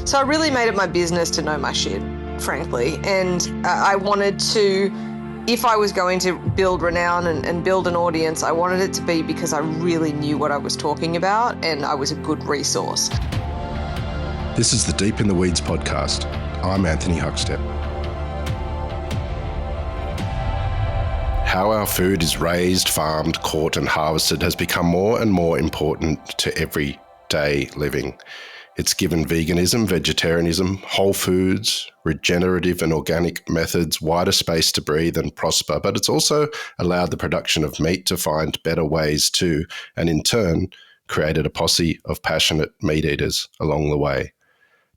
So I really made it my business to know my shit, frankly. And I wanted to, if I was going to build renown and build an audience, I wanted it to be because I really knew what I was talking about and I was a good resource. This is the Deep in the Weeds podcast. I'm Anthony Huckstep. How our food is raised, farmed, caught and harvested has become more and more important to everyday living. It's given veganism, vegetarianism, whole foods, regenerative and organic methods wider space to breathe and prosper, but it's also allowed the production of meat to find better ways too, and in turn, created a posse of passionate meat eaters along the way.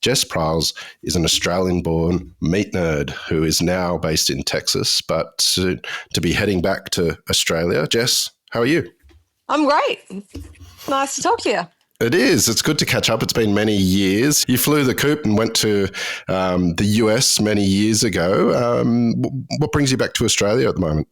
Jess Pryles is an Australian-born meat nerd who is now based in Texas, but soon to be heading back to Australia. Jess, how are you? I'm great. Nice to talk to you. It is. It's good to catch up. It's been many years. You flew the coop and went to the US many years ago. What brings you back to Australia at the moment?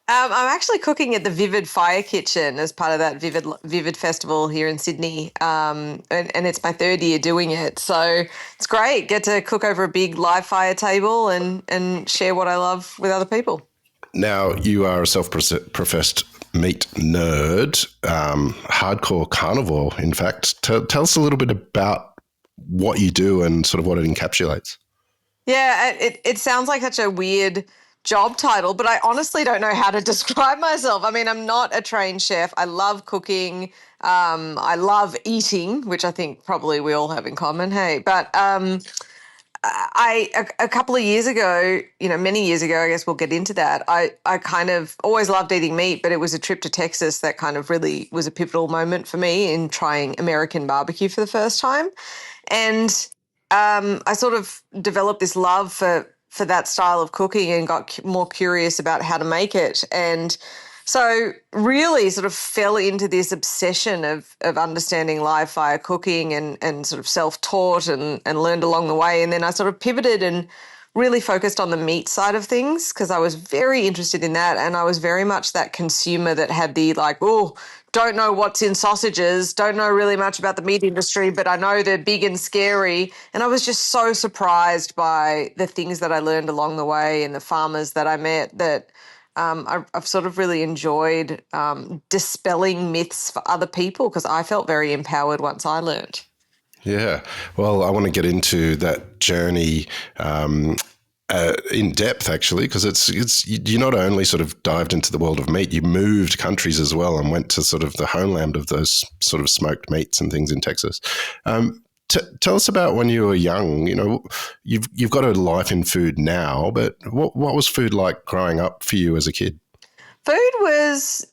I'm actually cooking at the Vivid Fire Kitchen as part of that Vivid Festival here in Sydney, and it's my third year doing it. So it's great. Get to cook over a big live fire table and share what I love with other people. Now, you are a self-professed meat nerd, hardcore carnivore, in fact. Tell us a little bit about what you do and sort of what it encapsulates. Yeah, it sounds like such a weird job title, but I honestly don't know how to describe myself. I mean, I'm not a trained chef. I love cooking. I love eating, which I think probably we all have in common. Hey, but a couple of years ago, many years ago, I guess we'll get into that. I kind of always loved eating meat, but it was a trip to Texas that kind of really was a pivotal moment for me in trying American barbecue for the first time. And I sort of developed this love for that style of cooking and got more curious about how to make it. And so really sort of fell into this obsession of understanding live fire cooking and sort of self-taught and learned along the way. And then I sort of pivoted and really focused on the meat side of things because I was very interested in that. And I was very much that consumer that had the don't know what's in sausages, don't know really much about the meat industry, but I know they're big and scary. And I was just so surprised by the things that I learned along the way and the farmers that I met that I've sort of really enjoyed dispelling myths for other people because I felt very empowered once I learned. Yeah. Well, I want to get into that journey in depth, actually, because it's you not only sort of dived into the world of meat, you moved countries as well and went to sort of the homeland of those sort of smoked meats and things in Texas. Tell us about when you were young. You've got a life in food now, but what was food like growing up for you as a kid? Food was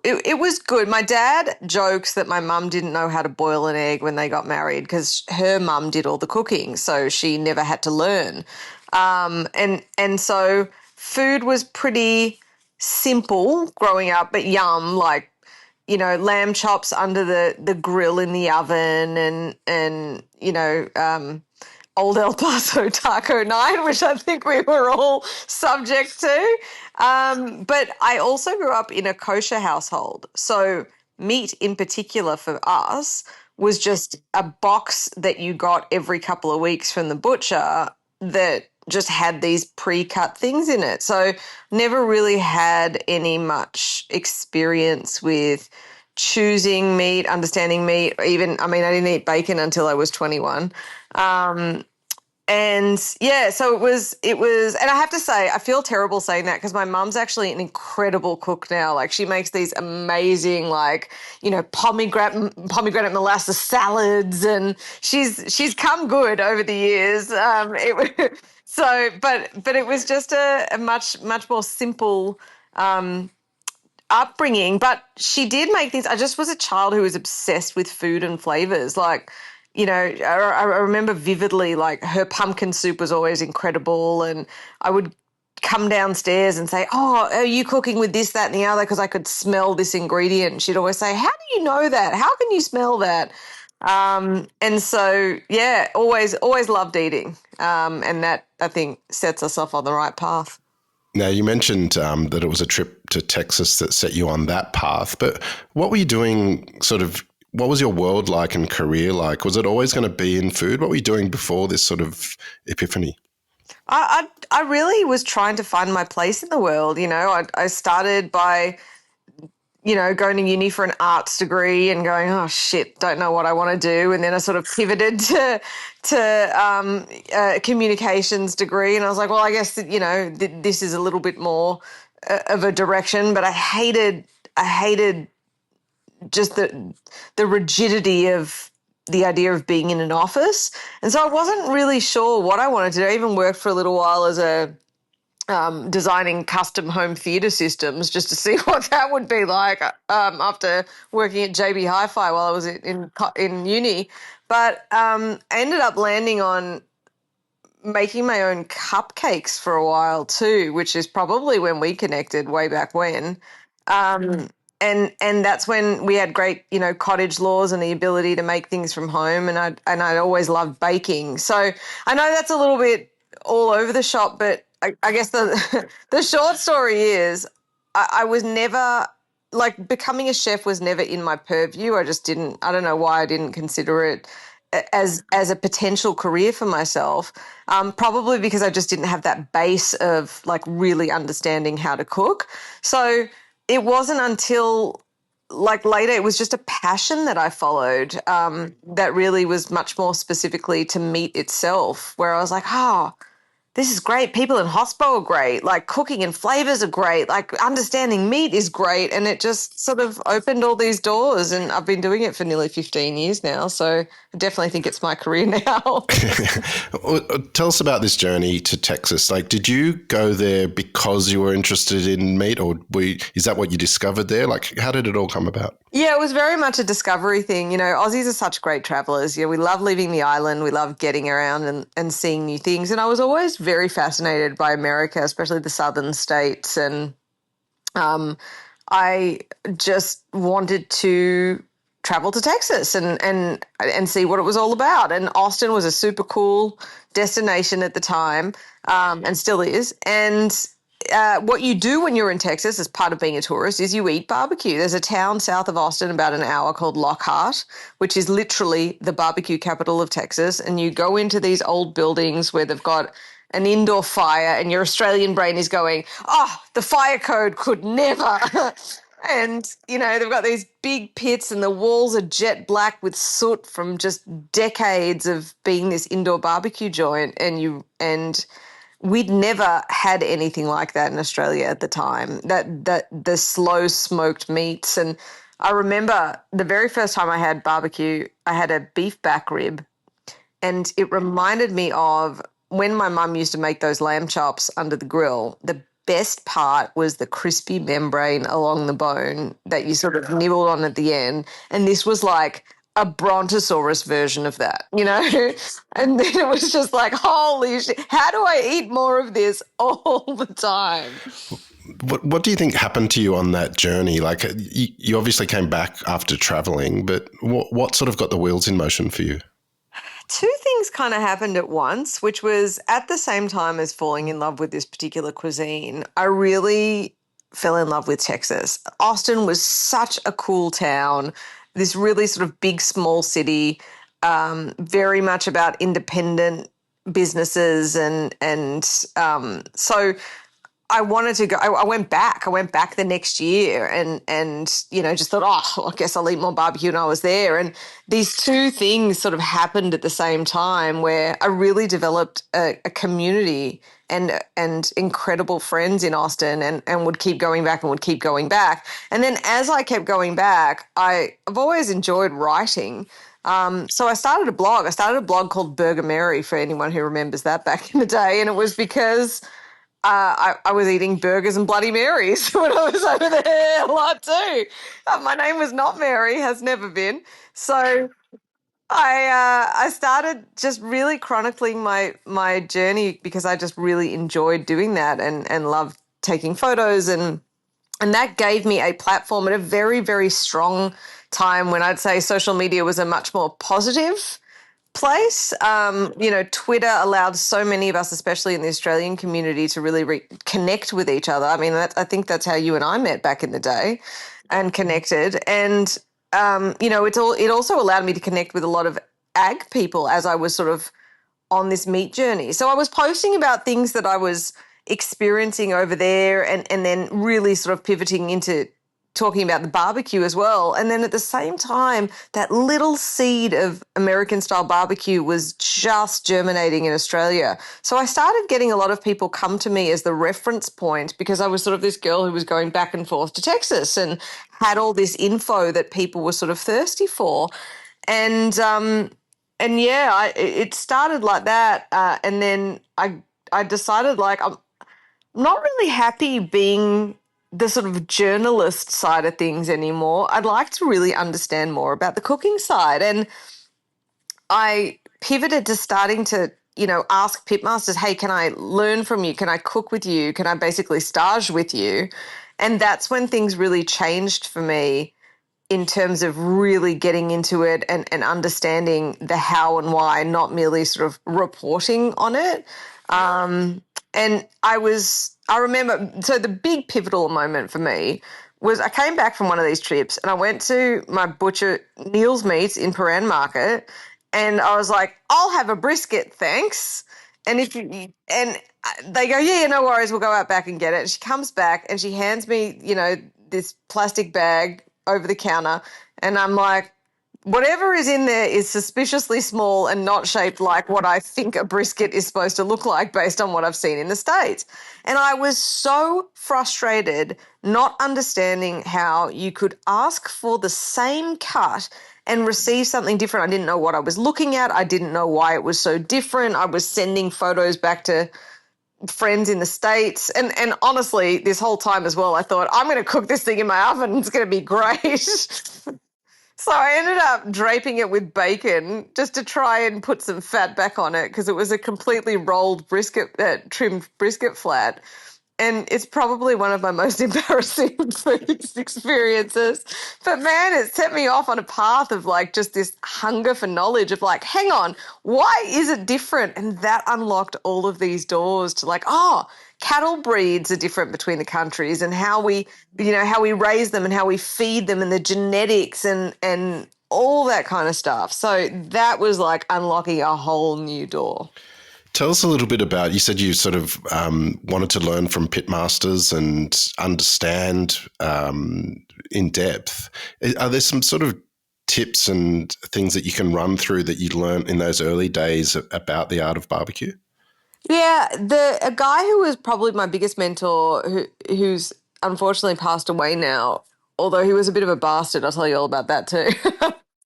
it was good. My dad jokes that my mum didn't know how to boil an egg when they got married because her mum did all the cooking, so she never had to learn. And so food was pretty simple growing up, but yum, like lamb chops under the grill in the oven and Old El Paso taco night, which I think we were all subject to. But I also grew up in a kosher household. So meat in particular for us was just a box that you got every couple of weeks from the butcher that just had these pre-cut things in it. So never really had any much experience with choosing meat, understanding meat. I didn't eat bacon until I was 21. And yeah, so it was, and I have to say, I feel terrible saying that because my mum's actually an incredible cook now. Like she makes these amazing, pomegranate molasses salads, and she's come good over the years. But it was just a much more simple upbringing. But she did make these. I just was a child who was obsessed with food and flavors, I remember vividly, like her pumpkin soup was always incredible, and I would come downstairs and say, "Oh, are you cooking with this, that, and the other?" Because I could smell this ingredient. And she'd always say, "How do you know that? How can you smell that?" And so, yeah, always loved eating, and that I think sets us off on the right path. Now, you mentioned that it was a trip to Texas that set you on that path, but what were you doing sort of what was your world like and career like? Was it always going to be in food? What were you doing before this sort of epiphany? I really was trying to find my place in the world. I started by going to uni for an arts degree and going, oh shit, don't know what I want to do. And then I sort of pivoted to a communications degree, and I was like, well, I guess that, this is a little bit more of a direction. But I hated just the rigidity of the idea of being in an office, and so I wasn't really sure what I wanted to do. I even worked for a little while as a designing custom home theatre systems just to see what that would be like after working at JB Hi-Fi while I was in uni. But I ended up landing on making my own cupcakes for a while too, which is probably when we connected way back when. Um, and that's when we had great, cottage laws and the ability to make things from home. And I'd always loved baking. So I know that's a little bit all over the shop, but I guess the the short story is I was never like becoming a chef was never in my purview. I just didn't. I don't know why I didn't consider it as a potential career for myself. Probably because I just didn't have that base of like really understanding how to cook. So it wasn't until like later it was just a passion that I followed that really was much more specifically to meat itself, where I was like, oh, this is great. People in hospital are great. Like cooking and flavors are great. Like understanding meat is great. And it just sort of opened all these doors. And I've been doing it for nearly 15 years now. So I definitely think it's my career now. Tell us about this journey to Texas. Like, did you go there because you were interested in meat, or is that what you discovered there? Like, how did it all come about? Yeah, it was very much a discovery thing. Aussies are such great travelers. We love leaving the island. We love getting around and seeing new things. And I was always very fascinated by America, especially the southern states. And I just wanted to travel to Texas and see what it was all about. And Austin was a super cool destination at the time, and still is. And what you do when you're in Texas as part of being a tourist is you eat barbecue. There's a town south of Austin about an hour called Locke, which is literally the barbecue capital of Texas. And you go into these old buildings where they've got an indoor fire, and your Australian brain is going, oh, the fire code could never. And, they've got these big pits and the walls are jet black with soot from just decades of being this indoor barbecue joint. And we'd never had anything like that in Australia at the time, that the slow smoked meats. And I remember the very first time I had barbecue, I had a beef back rib, and it reminded me of when my mum used to make those lamb chops under the grill. The best part was the crispy membrane along the bone that you sort of nibbled on at the end. And this was like a brontosaurus version of that, And then it was just like, holy shit, how do I eat more of this all the time? What do you think happened to you on that journey? Like, you obviously came back after traveling, but what sort of got the wheels in motion for you? Two things kind of happened at once, which was at the same time as falling in love with this particular cuisine. I really fell in love with Texas. Austin was such a cool town, this really sort of big, small city, very much about independent businesses. So I wanted to go. I went back. I went back the next year and just thought, oh, I guess I'll eat more barbecue. And I was there. And these two things sort of happened at the same time, where I really developed a community and incredible friends in Austin, and would keep going back and would keep going back. And then as I kept going back, I've always enjoyed writing. So I started a blog. I started a blog called Burger Mary, for anyone who remembers that back in the day. And it was because I was eating burgers and Bloody Marys when I was over there a lot too. My name was not Mary, has never been. So I started just really chronicling my journey, because I just really enjoyed doing that and loved taking photos, and that gave me a platform at a very, very strong time when I'd say social media was a much more positive place. Twitter allowed so many of us, especially in the Australian community, to really connect with each other. I mean, I think that's how you and I met back in the day and connected. And it also allowed me to connect with a lot of ag people as I was sort of on this meat journey. So I was posting about things that I was experiencing over there, and then really sort of pivoting into talking about the barbecue as well. And then at the same time, that little seed of American style barbecue was just germinating in Australia. So I started getting a lot of people come to me as the reference point because I was sort of this girl who was going back and forth to Texas and had all this info that people were sort of thirsty for. And yeah, it started like that, and then I decided like I'm not really happy being the sort of journalist side of things anymore. I'd like to really understand more about the cooking side, and I pivoted to starting to ask pitmasters, hey, can I learn from you? Can I cook with you? Can I basically stage with you? And that's when things really changed for me in terms of really getting into it and understanding the how and why, not merely sort of reporting on it. And I remember, so the big pivotal moment for me was I came back from one of these trips and I went to my butcher, Neil's Meats in Paran Market, and I was like, I'll have a brisket, thanks. And they go, yeah, no worries, we'll go out back and get it. And she comes back and she hands me, this plastic bag over the counter, and I'm like, whatever is in there is suspiciously small and not shaped like what I think a brisket is supposed to look like based on what I've seen in the States. And I was so frustrated not understanding how you could ask for the same cut and receive something different. I didn't know what I was looking at. I didn't know why it was so different. I was sending photos back to friends in the States. And honestly, this whole time as well, I thought, I'm going to cook this thing in my oven. It's going to be great. So I ended up draping it with bacon just to try and put some fat back on it because it was a completely rolled brisket, trimmed brisket flat. And it's probably one of my most embarrassing food experiences. But man, it set me off on a path of like just this hunger for knowledge of like, hang on, why is it different? And that unlocked all of these doors to like, oh, cattle breeds are different between the countries and how we raise them and how we feed them and the genetics and all that kind of stuff. So that was like unlocking a whole new door. Tell us a little bit about, you said you sort of wanted to learn from pitmasters and understand in depth. Are there some sort of tips and things that you can run through that you learned in those early days about the art of barbecue? Yeah, a guy who was probably my biggest mentor, who's unfortunately passed away now, although he was a bit of a bastard. I'll tell you all about that too.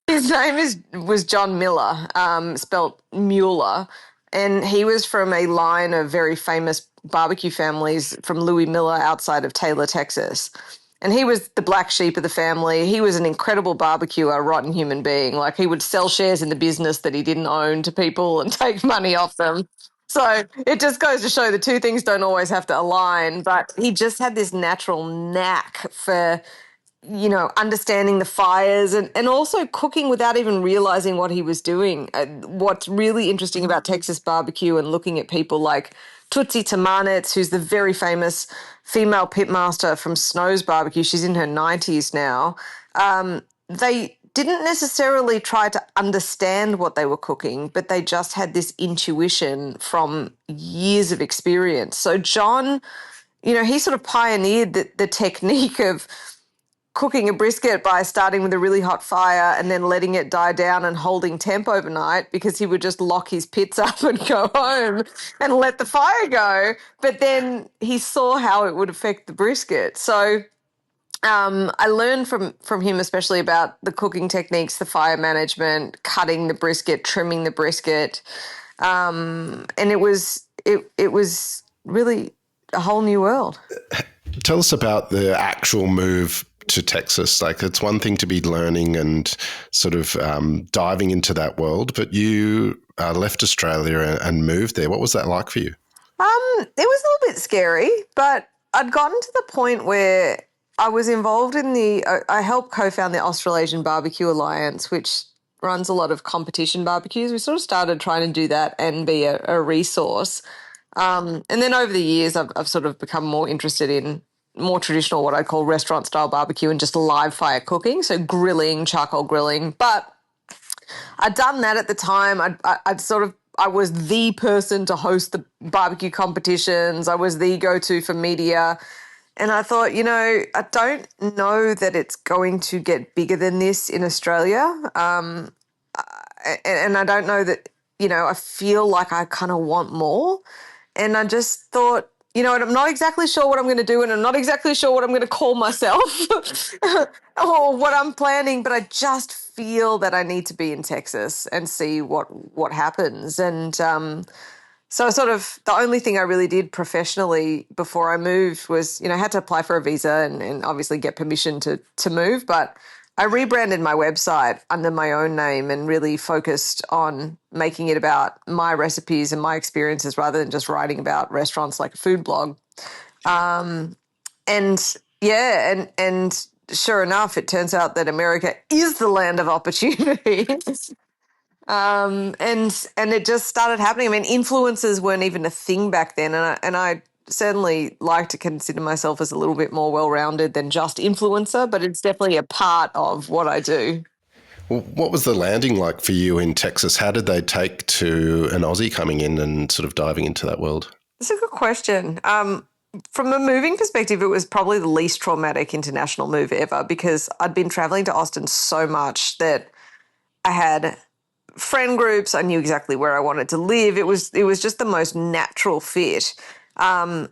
His name was John Miller, spelt Mueller, and he was from a line of very famous barbecue families from Louis Miller outside of Taylor, Texas. And he was the black sheep of the family. He was an incredible barbecuer, rotten human being. Like he would sell shares in the business that he didn't own to people and take money off them. So it just goes to show the two things don't always have to align. But he just had this natural knack for understanding the fires and also cooking without even realizing what he was doing. What's really interesting about Texas barbecue and looking at people like Tootsie Tamanitz, who's the very famous female pitmaster from Snow's Barbecue, she's in her 90s now, they didn't necessarily try to understand what they were cooking, but they just had this intuition from years of experience. So John, he sort of pioneered the technique of cooking a brisket by starting with a really hot fire and then letting it die down and holding temp overnight because he would just lock his pits up and go home and let the fire go. But then he saw how it would affect the brisket. So I learned from him, especially about the cooking techniques, the fire management, cutting the brisket, trimming the brisket, and it was really a whole new world. Tell us about the actual move to Texas. Like, it's one thing to be learning and sort of diving into that world, but you left Australia and moved there. What was that like for you? It was a little bit scary, but I'd gotten to the point where I was involved in I helped co-found the Australasian Barbecue Alliance, which runs a lot of competition barbecues. We sort of started trying to do that and be a resource. And then over the years, I've sort of become more interested in more traditional, what I call restaurant style barbecue and just live fire cooking. So grilling, charcoal grilling. But I'd done that at the time. I was the person to host the barbecue competitions. I was the go-to for media. And I thought, I don't know that it's going to get bigger than this in Australia. And I don't know that, I feel like I kind of want more. And I just thought, and I'm not exactly sure what I'm going to do, and I'm not exactly sure what I'm going to call myself or what I'm planning, but I just feel that I need to be in Texas and see what happens. And so sort of the only thing I really did professionally before I moved was, I had to apply for a visa and obviously get permission to move, but I rebranded my website under my own name and really focused on making it about my recipes and my experiences rather than just writing about restaurants like a food blog. And yeah, and sure enough, it turns out that America is the land of opportunity. And it just started happening. I mean, influencers weren't even a thing back then, and I certainly like to consider myself as a little bit more well-rounded than just influencer, but it's definitely a part of what I do. Well, what was the landing like for you in Texas? How did they take to an Aussie coming in and sort of diving into that world? That's a good question. From a moving perspective, it was probably the least traumatic international move ever because I'd been traveling to Austin so much that I had friend groups. I knew exactly where I wanted to live. It was just the most natural fit. And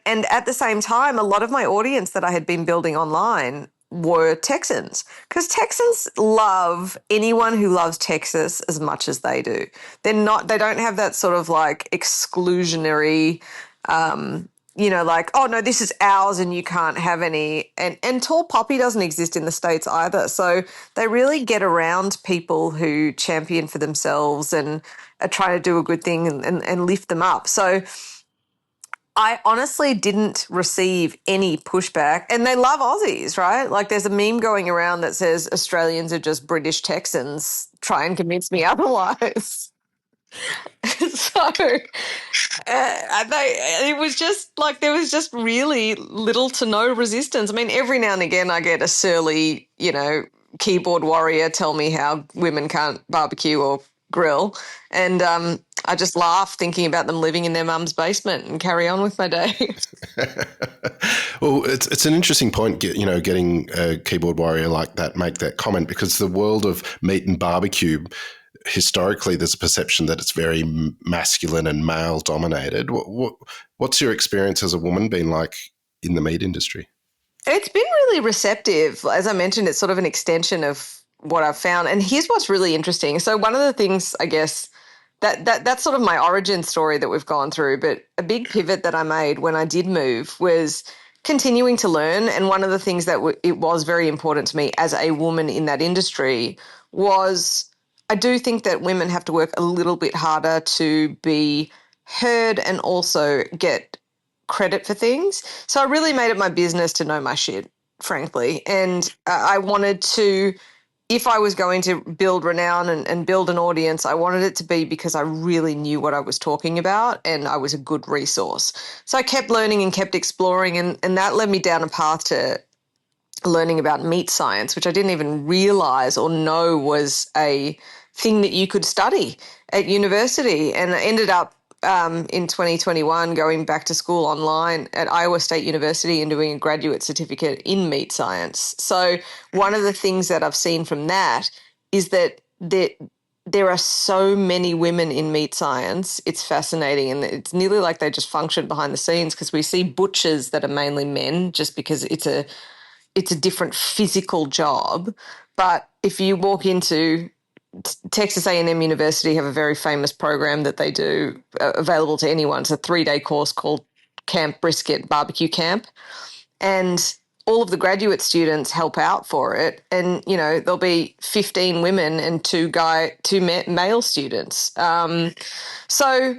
at the same time, a lot of my audience that I had been building online were Texans because Texans love anyone who loves Texas as much as they do. They don't have that sort of like exclusionary, like, oh no, this is ours and you can't have any. And tall poppy doesn't exist in the States either. So they really get around people who champion for themselves and are trying to do a good thing and lift them up. So I honestly didn't receive any pushback, and they love Aussies, right? Like there's a meme going around that says Australians are just British Texans. Try and convince me otherwise. So it was just like there was just really little to no resistance. I mean, every now and again I get a surly, keyboard warrior tell me how women can't barbecue or grill, and I just laugh thinking about them living in their mum's basement and carry on with my day. Well, it's an interesting point, getting a keyboard warrior like that make that comment because the world of meat and barbecue, historically, there's a perception that it's very masculine and male dominated. What's your experience as a woman been like in the meat industry? It's been really receptive. As I mentioned, it's sort of an extension of what I've found. And here's what's really interesting. So one of the things, I guess, that's sort of my origin story that we've gone through. But a big pivot that I made when I did move was continuing to learn. And one of the things that it was very important to me as a woman in that industry was I do think that women have to work a little bit harder to be heard and also get credit for things. So I really made it my business to know my shit, frankly. And I wanted to, if I was going to build renown and build an audience, I wanted it to be because I really knew what I was talking about and I was a good resource. So I kept learning and kept exploring, and that led me down a path to learning about meat science, which I didn't even realize or know was a thing that you could study at university. And I ended up in 2021 going back to school online at Iowa State University and doing a graduate certificate in meat science. So one of the things that I've seen from that is that there are so many women in meat science. It's fascinating, and it's nearly like they just function behind the scenes because we see butchers that are mainly men just because it's a different physical job. But if you walk into Texas A&M University, have a very famous program that they do available to anyone. It's a 3-day course called Camp Brisket Barbecue Camp. And all of the graduate students help out for it. And, there'll be 15 women and two male students. So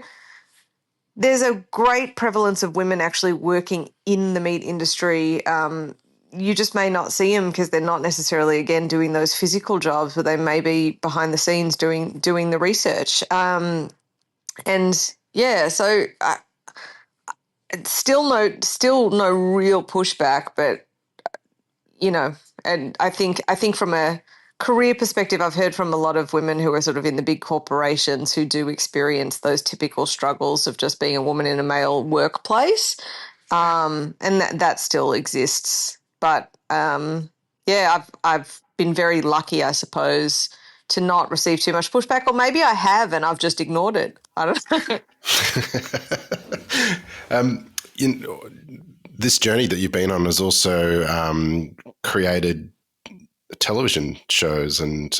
there's a great prevalence of women actually working in the meat industry. You just may not see them because they're not necessarily, again, doing those physical jobs, but they may be behind the scenes doing the research. And yeah, so still no real pushback, but and I think from a career perspective, I've heard from a lot of women who are sort of in the big corporations who do experience those typical struggles of just being a woman in a male workplace, and that still exists. But yeah, I've been very lucky, I suppose, to not receive too much pushback, or maybe I have and I've just ignored it. I don't know. You know, this journey that you've been on has also created television shows, and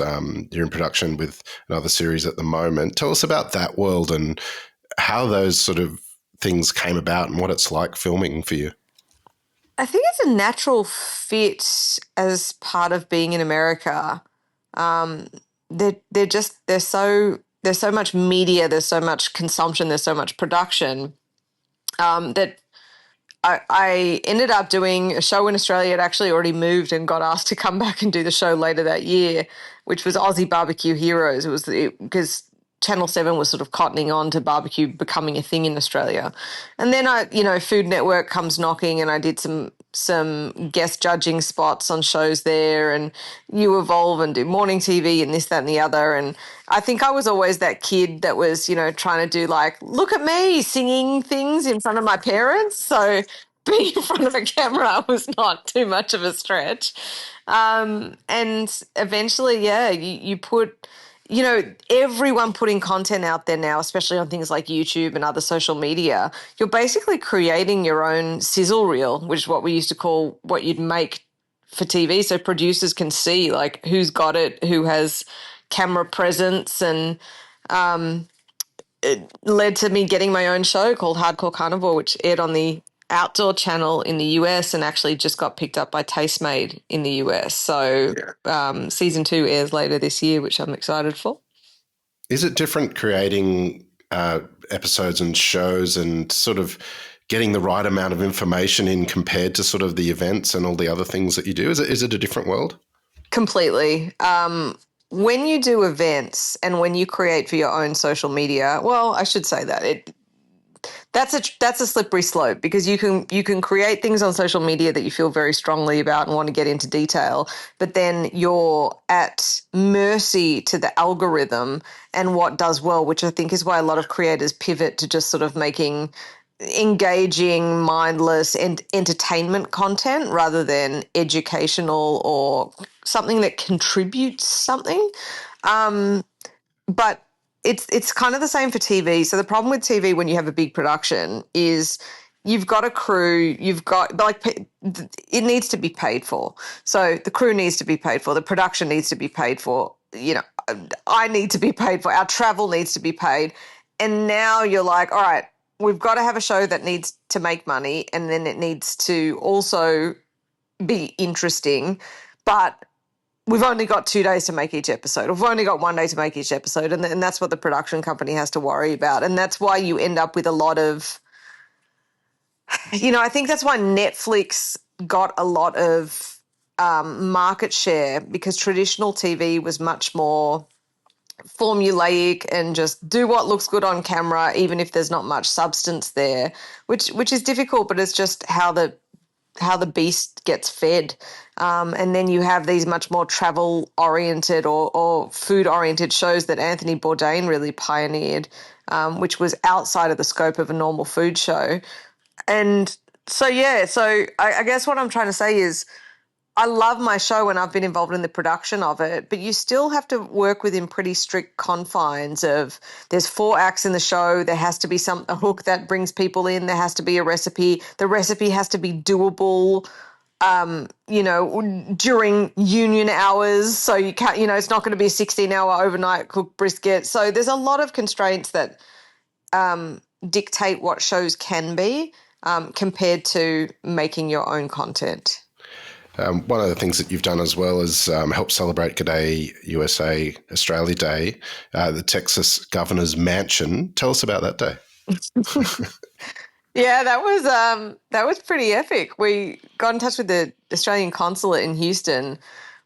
you're in production with another series at the moment. Tell us about that world and how those sort of things came about and what it's like filming for you. I think it's a natural fit as part of being in America. Um, there's so much media, there's so much consumption, there's so much production, that I ended up doing a show in Australia. It actually already moved and got asked to come back and do the show later that year, which was Aussie Barbecue Heroes. It was because Channel 7 was sort of cottoning on to barbecue becoming a thing in Australia. And then Food Network comes knocking, and I did some guest judging spots on shows there, and you evolve and do morning TV and this, that, and the other. And I think I was always that kid that was, trying to do like, look at me singing things in front of my parents. So being in front of a camera was not too much of a stretch. And eventually, yeah, you put, everyone putting content out there now, especially on things like YouTube and other social media, you're basically creating your own sizzle reel, which is what we used to call what you'd make for TV. So producers can see like who's got it, who has camera presence, and it led to me getting my own show called Hardcore Carnivore, which aired on the Outdoor Channel in the US and actually just got picked up by Tastemade in the US. So season 2 airs later this year, which I'm excited for. Is it different creating episodes and shows and sort of getting the right amount of information in compared to sort of the events and all the other things that you do? Is it a different world? Completely. When you do events and when you create for your own social media, well, I should say that that's a slippery slope, because you can create things on social media that you feel very strongly about and want to get into detail, but then you're at mercy to the algorithm and what does well, which I think is why a lot of creators pivot to just sort of making engaging, mindless, and entertainment content rather than educational or something that contributes something. But it's kind of the same for TV. So the problem with TV when you have a big production is you've got a crew, you've got it needs to be paid for. So the crew needs to be paid for, the production needs to be paid for, I need to be paid for, our travel needs to be paid. And now you're like, all right, we've got to have a show that needs to make money, and then it needs to also be interesting, but we've only got 2 days to make each episode. We've only got 1 day to make each episode. And that's what the production company has to worry about. And that's why you end up with a lot of, I think that's why Netflix got a lot of market share, because traditional TV was much more formulaic and just do what looks good on camera, even if there's not much substance there, which is difficult, but it's just how the beast gets fed. And then you have these much more travel-oriented or food-oriented shows that Anthony Bourdain really pioneered, which was outside of the scope of a normal food show. And so, yeah, I guess what I'm trying to say is I love my show and I've been involved in the production of it, but you still have to work within pretty strict confines of there's 4 acts in the show. There has to be a hook that brings people in. There has to be a recipe. The recipe has to be doable, during union hours. So you can't, it's not going to be a 16-hour overnight cooked brisket. So there's a lot of constraints that dictate what shows can be compared to making your own content. One of the things that you've done as well is help celebrate G'day USA Australia Day, the Texas Governor's Mansion. Tell us about that day. Yeah, that was pretty epic. We got in touch with the Australian consulate in Houston.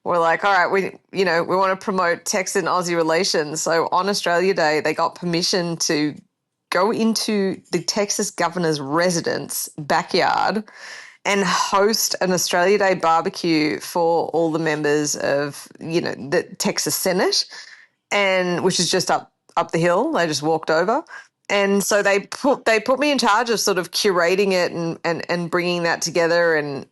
We're like, all right, we want to promote Tex and Aussie relations. So on Australia Day, they got permission to go into the Texas governor's residence backyard and host an Australia Day barbecue for all the members of, the Texas Senate, and which is just up the hill. They just walked over. And so they put me in charge of sort of curating it and bringing that together and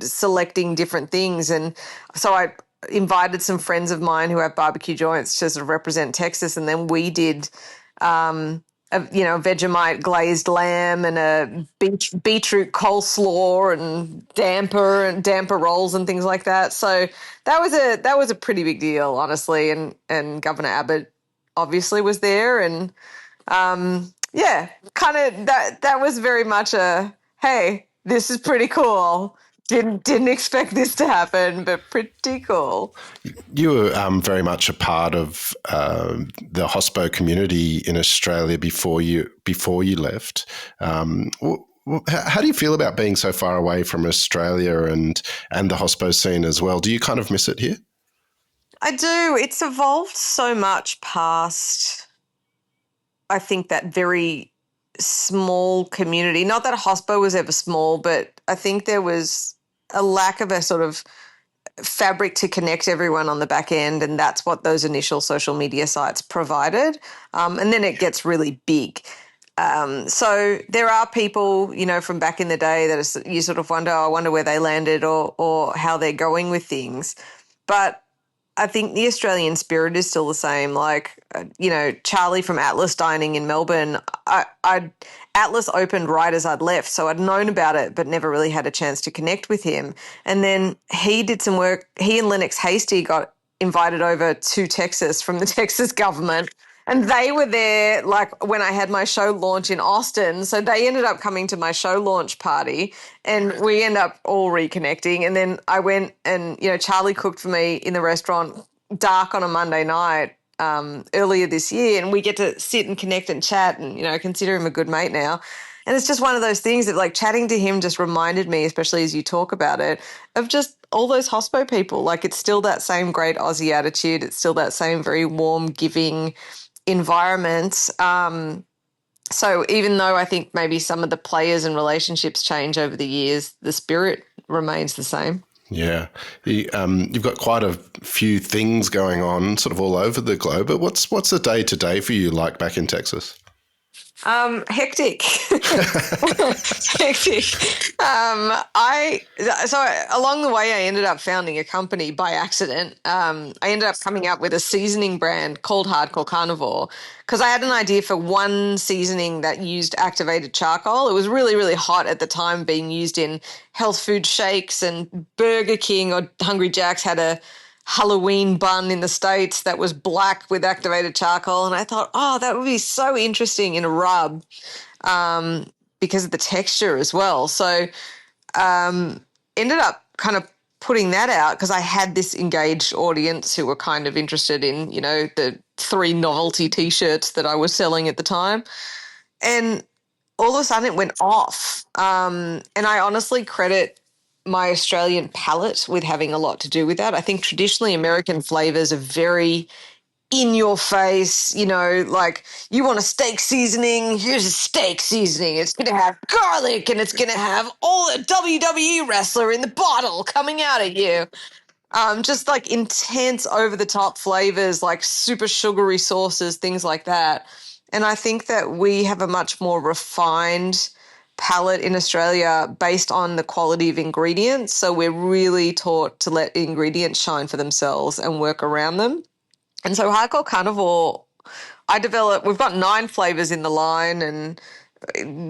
selecting different things. And so I invited some friends of mine who have barbecue joints to sort of represent Texas, and then we did Vegemite glazed lamb and a beetroot coleslaw and damper rolls and things like that. So that was a pretty big deal, honestly. And Governor Abbott obviously was there, and kind of that was very much a, hey, this is pretty cool. Didn't expect this to happen, but pretty cool. You were very much a part of the hospo community in Australia before you left. How do you feel about being so far away from Australia and the hospo scene as well? Do you kind of miss it here? I do. It's evolved so much past, I think, that very small community. Not that hospo was ever small, but I think there was a lack of a sort of fabric to connect everyone on the back end, and that's what those initial social media sites provided. And then it gets really big. So there are people, from back in the day that you sort of wonder, I wonder where they landed or how they're going with things. But I think the Australian spirit is still the same. Like, Charlie from Atlas Dining in Melbourne, Atlas opened right as I'd left, so I'd known about it but never really had a chance to connect with him. And then he did some work. He and Lennox Hasty got invited over to Texas from the Texas government, and they were there like when I had my show launch in Austin. So they ended up coming to my show launch party, and we end up all reconnecting. And then I went and, Charlie cooked for me in the restaurant dark on a Monday night earlier this year, and we get to sit and connect and chat and, consider him a good mate now. And it's just one of those things that, like, chatting to him just reminded me, especially as you talk about it, of just all those hospo people. Like, it's still that same great Aussie attitude. It's still that same very warm, giving environment. So even though I think maybe some of the players and relationships change over the years, the spirit remains the same. Yeah. You've got quite a few things going on sort of all over the globe, but what's a day-to-day for you like back in Texas? Hectic. Hectic. Along the way, I ended up founding a company by accident. I ended up coming up with a seasoning brand called Hardcore Carnivore because I had an idea for one seasoning that used activated charcoal. It was really, really hot at the time, being used in health food shakes, and Burger King or Hungry Jack's had a Halloween bun in the States that was black with activated charcoal. And I thought, that would be so interesting in a rub because of the texture as well. So ended up kind of putting that out because I had this engaged audience who were kind of interested in, the 3 novelty T-shirts that I was selling at the time. And all of a sudden it went off. And I honestly credit my Australian palate with having a lot to do with that. I think traditionally American flavors are very in your face, like, you want a steak seasoning, here's a steak seasoning. It's going to have garlic and it's going to have all the WWE wrestler in the bottle coming out at you. Just like intense over the top flavors, like super sugary sauces, things like that. And I think that we have a much more refined palette in Australia based on the quality of ingredients. So we're really taught to let ingredients shine for themselves and work around them. And so Hardcore Carnivore, we've got 9 flavors in the line and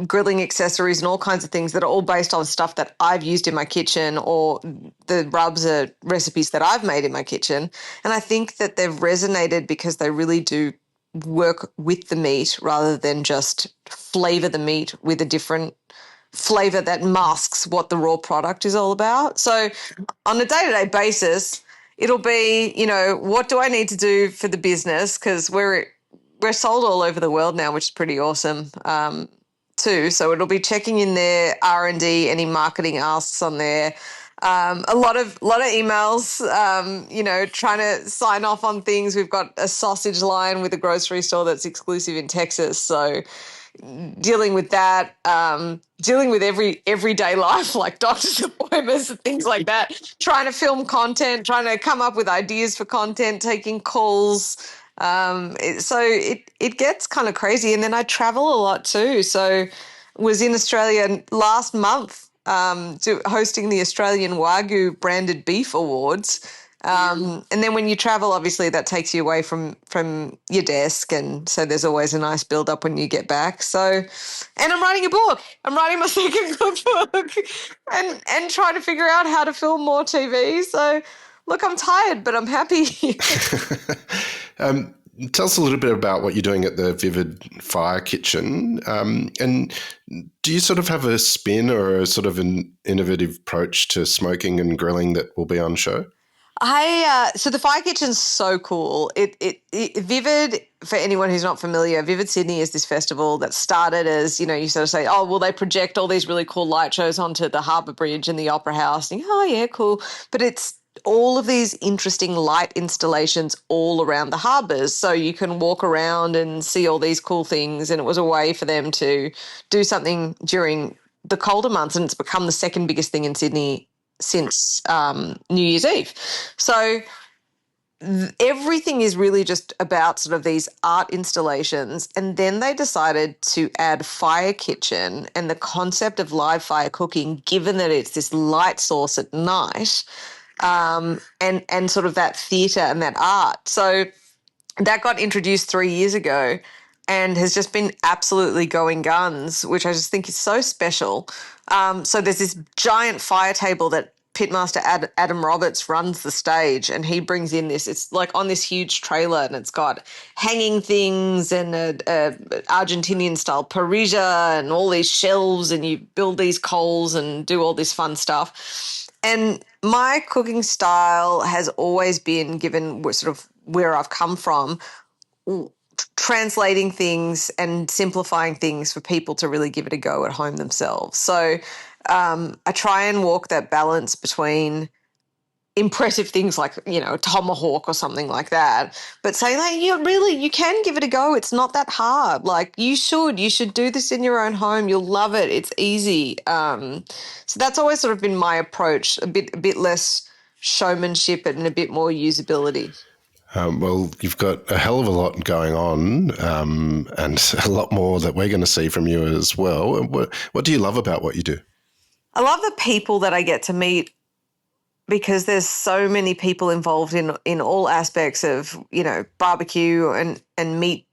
grilling accessories and all kinds of things that are all based on stuff that I've used in my kitchen, or the rubs are recipes that I've made in my kitchen. And I think that they've resonated because they really do work with the meat rather than just flavor the meat with a different flavor that masks what the raw product is all about. So on a day-to-day basis, it'll be, what do I need to do for the business? Because we're sold all over the world now, which is pretty awesome too. So it'll be checking in their R&D, any marketing asks on there, A lot of emails, trying to sign off on things. We've got a sausage line with a grocery store that's exclusive in Texas, so dealing with that, dealing with everyday life like doctor's appointments and things like that, trying to film content, trying to come up with ideas for content, taking calls. So it gets kind of crazy, and then I travel a lot too. So was in Australia last month, hosting the Australian Wagyu Branded Beef Awards. And then when you travel, obviously that takes you away from your desk, and so there's always a nice build up when you get back. So, and I'm writing a book. I'm writing my second cookbook, and trying to figure out how to film more TV. So, look, I'm tired, but I'm happy. Tell us a little bit about what you're doing at the Vivid Fire Kitchen. And do you sort of have a spin or a sort of an innovative approach to smoking and grilling that will be on show? So the Fire Kitchen's so cool. Vivid, for anyone who's not familiar, Vivid Sydney is this festival that started as, you sort of say, oh, well, they project all these really cool light shows onto the Harbour Bridge and the Opera House. And oh, yeah, cool. But it's all of these interesting light installations all around the harbours. So you can walk around and see all these cool things. And it was a way for them to do something during the colder months. And it's become the second biggest thing in Sydney since New Year's Eve. So everything is really just about sort of these art installations. And then they decided to add Fire Kitchen and the concept of live fire cooking, given that it's this light source at night, and sort of that theatre and that art. So that got introduced 3 years ago and has just been absolutely going guns, which I just think is so special. So there's this giant fire table that Pitmaster Adam Roberts runs the stage, and he brings in this. It's like on this huge trailer, and it's got hanging things and a Argentinian style parrilla and all these shelves, and you build these coals and do all this fun stuff. And my cooking style has always been, given sort of where I've come from, translating things and simplifying things for people to really give it a go at home themselves. So I try and walk that balance between impressive things like, a tomahawk or something like that, but saying like, you can give it a go. It's not that hard. Like you should do this in your own home. You'll love it. It's easy. So that's always sort of been my approach, a bit less showmanship and a bit more usability. Well, you've got a hell of a lot going on, and a lot more that we're going to see from you as well. What do you love about what you do? I love the people that I get to meet, because there's so many people involved in all aspects of, barbecue and meat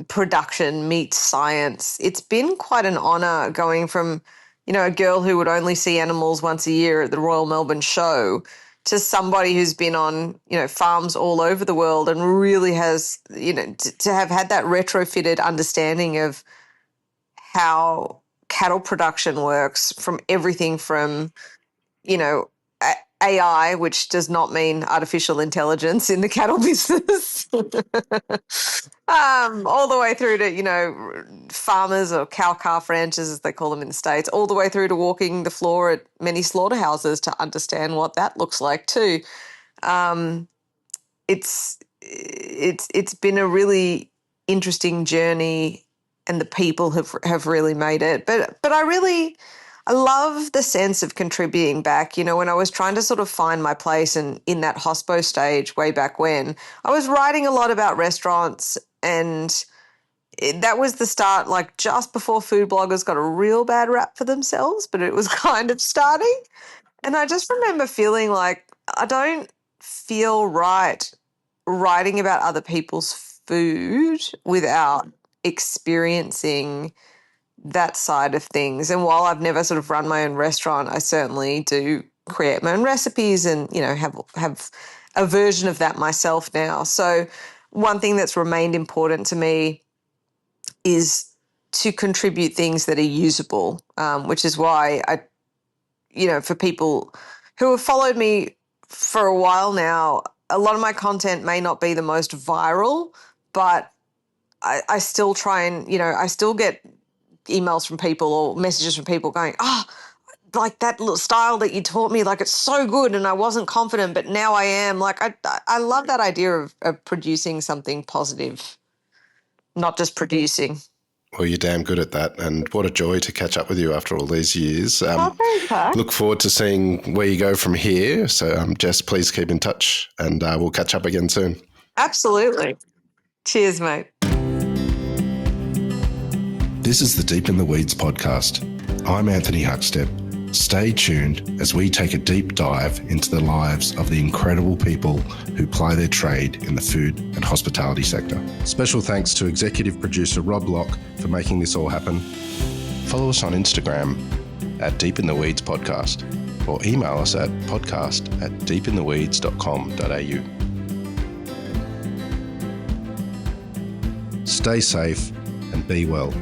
production, meat science. It's been quite an honour going from, a girl who would only see animals once a year at the Royal Melbourne Show to somebody who's been on, farms all over the world and really has, to have had that retrofitted understanding of how cattle production works, from everything from, AI, which does not mean artificial intelligence in the cattle business, all the way through to, farmers or cow-calf ranchers, as they call them in the States, all the way through to walking the floor at many slaughterhouses to understand what that looks like too. It's been a really interesting journey, and the people have really made it. But I love the sense of contributing back. When I was trying to sort of find my place and in that hospo stage way back when, I was writing a lot about restaurants, and that was the start, like just before food bloggers got a real bad rap for themselves, but it was kind of starting. And I just remember feeling like I don't feel right writing about other people's food without experiencing that side of things. And while I've never sort of run my own restaurant, I certainly do create my own recipes and, have a version of that myself now. So one thing that's remained important to me is to contribute things that are usable, which is why for people who have followed me for a while now, a lot of my content may not be the most viral, but I still try and, I still get emails from people or messages from people going, like that little style that you taught me, like it's so good, and I wasn't confident, but now I am. Like I love that idea of producing something positive, not just producing. Well, you're damn good at that, and what a joy to catch up with you after all these years. Oh, thanks, Huck. Look forward to seeing where you go from here. So, Jess, please keep in touch, and we'll catch up again soon. Absolutely. Cheers, mate. This is the Deep in the Weeds podcast. I'm Anthony Huckstep. Stay tuned as we take a deep dive into the lives of the incredible people who ply their trade in the food and hospitality sector. Special thanks to executive producer Rob Locke for making this all happen. Follow us on Instagram at Deep in the Weeds Podcast, or email us at podcast@deepintheweeds.com.au. Stay safe and be well.